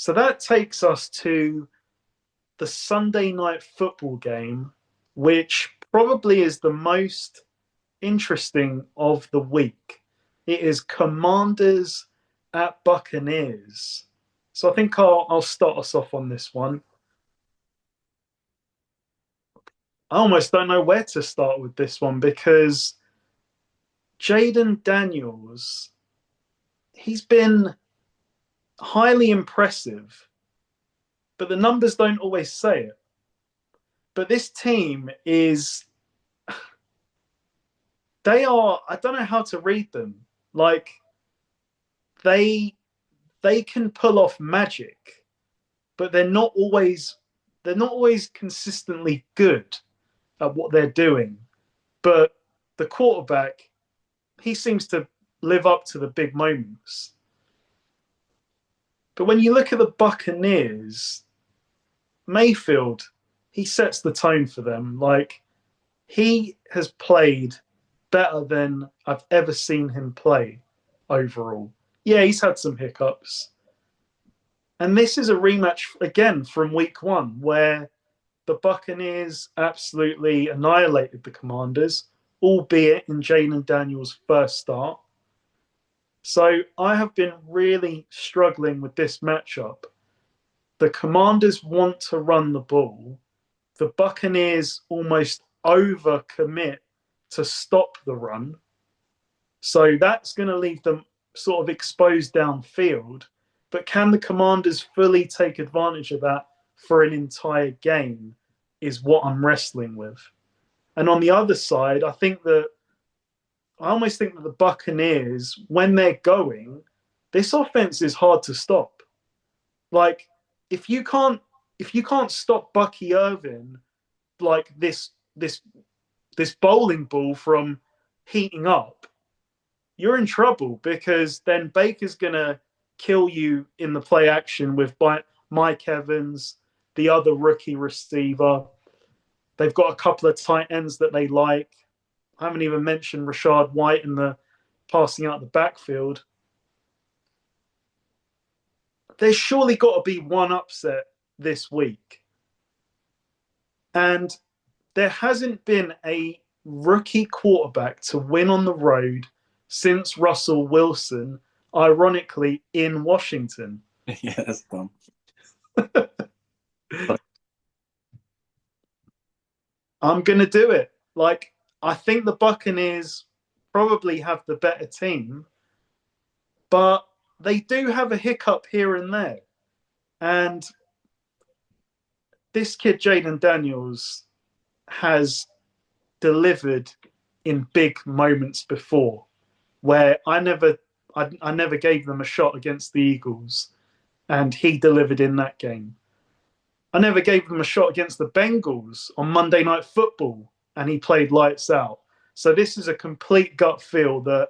So that takes us to the Sunday night football game, which probably is the most interesting of the week. It is Commanders at Buccaneers. So I think I'll start us off on this one. I almost don't know where to start with this one because Jaden Daniels, he's been highly impressive, but the numbers don't always say it. But this team is, they are, I don't know how to read them. Like they can pull off magic, but they're not always consistently good at what they're doing. But the quarterback, he seems to live up to the big moments. But when you look at the Buccaneers, Mayfield, he sets the tone for them. Like, he has played better than I've ever seen him play overall. Yeah, he's had some hiccups. And this is a rematch again from week one, where the Buccaneers absolutely annihilated the Commanders, albeit in Jalen Daniels' first start. So I have been really struggling with this matchup. The Commanders want to run the ball. The Buccaneers almost overcommit to stop the run. So that's going to leave them sort of exposed downfield. But can the Commanders fully take advantage of that for an entire game is what I'm wrestling with. And on the other side, I almost think that the Buccaneers, when they're going, this offense is hard to stop. Like, if you can't stop Bucky Irvin, like this bowling ball from heating up, you're in trouble, because then Baker's gonna kill you in the play action with Mike Evans, the other rookie receiver. They've got a couple of tight ends that they like. I haven't even mentioned Rashad White and the passing out the backfield. There's surely got to be one upset this week. And there hasn't been a rookie quarterback to win on the road since Russell Wilson, ironically, in Washington. Yeah, that's dumb. I'm going to do it. Like, I think the Buccaneers probably have the better team, but they do have a hiccup here and there. And this kid, Jaden Daniels, has delivered in big moments before, where I never gave them a shot against the Eagles, and he delivered in that game. I never gave them a shot against the Bengals on Monday Night Football, and he played lights out. So this is a complete gut feel that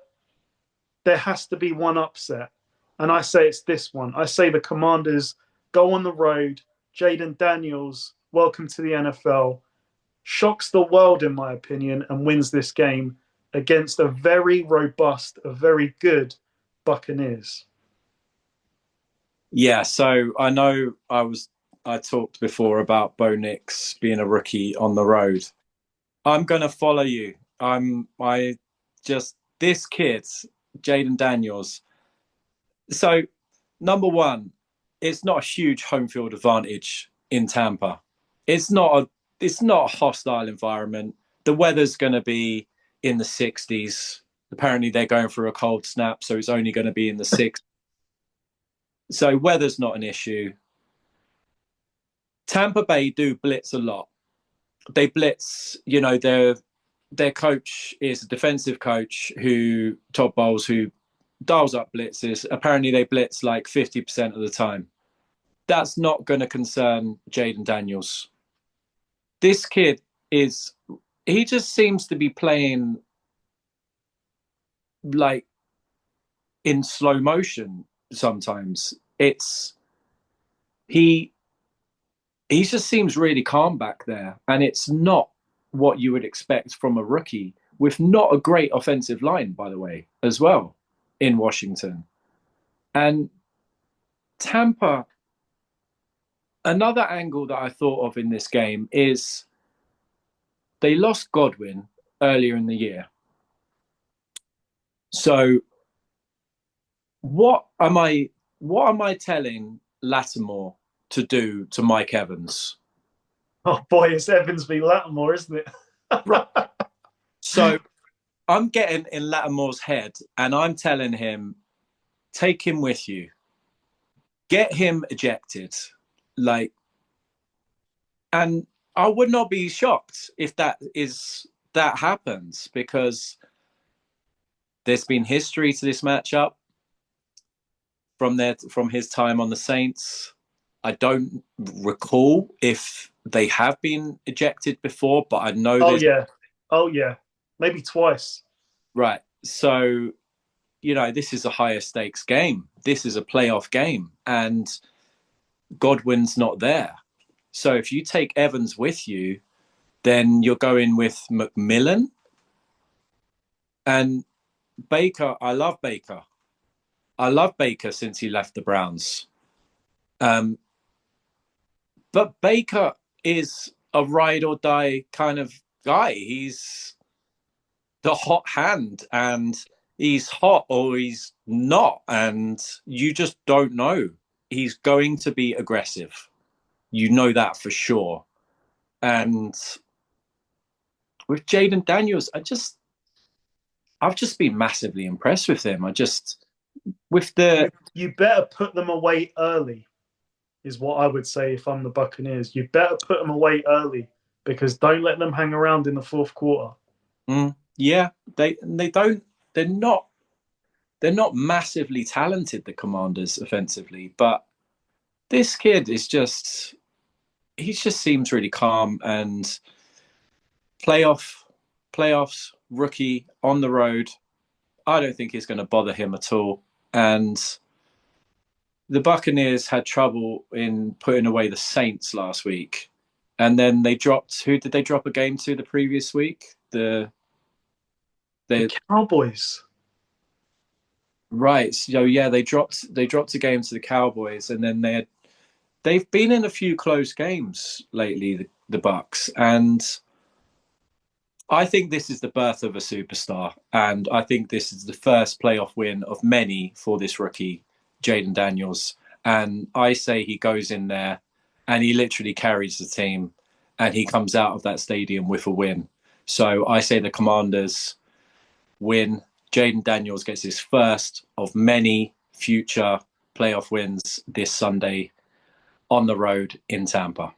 there has to be one upset. And I say it's this one. I say the Commanders go on the road. Jaden Daniels, welcome to the NFL, shocks the world, in my opinion, and wins this game against a very robust, a very good Buccaneers. Yeah, so I know I talked before about Bo Nix being a rookie on the road. I'm gonna follow you. This kid, Jaden Daniels. So, number one, it's not a huge home field advantage in Tampa. It's not a hostile environment. The weather's going to be in the 60s. Apparently, they're going through a cold snap, so it's only going to be in the 60s. So weather's not an issue. Tampa Bay do blitz a lot. They blitz, their coach is a defensive coach Todd Bowles, who dials up blitzes. Apparently they blitz like 50% of the time. That's not going to concern Jaden Daniels. This kid he just seems to be playing like in slow motion sometimes. He just seems really calm back there, and it's not what you would expect from a rookie with not a great offensive line, by the way, as well, in Washington. And Tampa, Another angle that I thought of in this game is they lost Godwin earlier in the year. So what am I telling Lattimore to do to Mike Evans? Oh boy, it's Evans v Lattimore, isn't it? Right. So I'm getting in Lattimore's head and I'm telling him, take him with you, get him ejected. Like, and I would not be shocked if that happens, because there's been history to this matchup from his time on the Saints. I don't recall if they have been ejected before, but I know Oh yeah, oh yeah, maybe twice. right. So this is a higher stakes game. This is a playoff game, and Godwin's not there. So if you take Evans with you, then you're going with McMillan and Baker. I love Baker. I love Baker since he left the Browns. But Baker is a ride or die kind of guy. He's the hot hand, and he's hot or he's not. And you just don't know. He's going to be aggressive. You know that for sure. And with Jaden Daniels, I've just been massively impressed with him. You better put them away early, is what I would say if I'm the Buccaneers. You better put them away early because don't let them hang around in the fourth quarter. Yeah, they don't. They're not massively talented, the Commanders, offensively, but this kid is he just seems really calm, and playoffs, rookie on the road. I don't think it's going to bother him at all. And the Buccaneers had trouble in putting away the Saints last week. And then they dropped, who did they drop a game to the previous week? The Cowboys. Right. So yeah, they dropped a game to the Cowboys, and then they've been in a few close games lately, the Bucs, and I think this is the birth of a superstar, and I think this is the first playoff win of many for this rookie, Jaden Daniels. And I say he goes in there and he literally carries the team, and he comes out of that stadium with a win. So I say the Commanders win. Jaden Daniels gets his first of many future playoff wins this Sunday on the road in Tampa.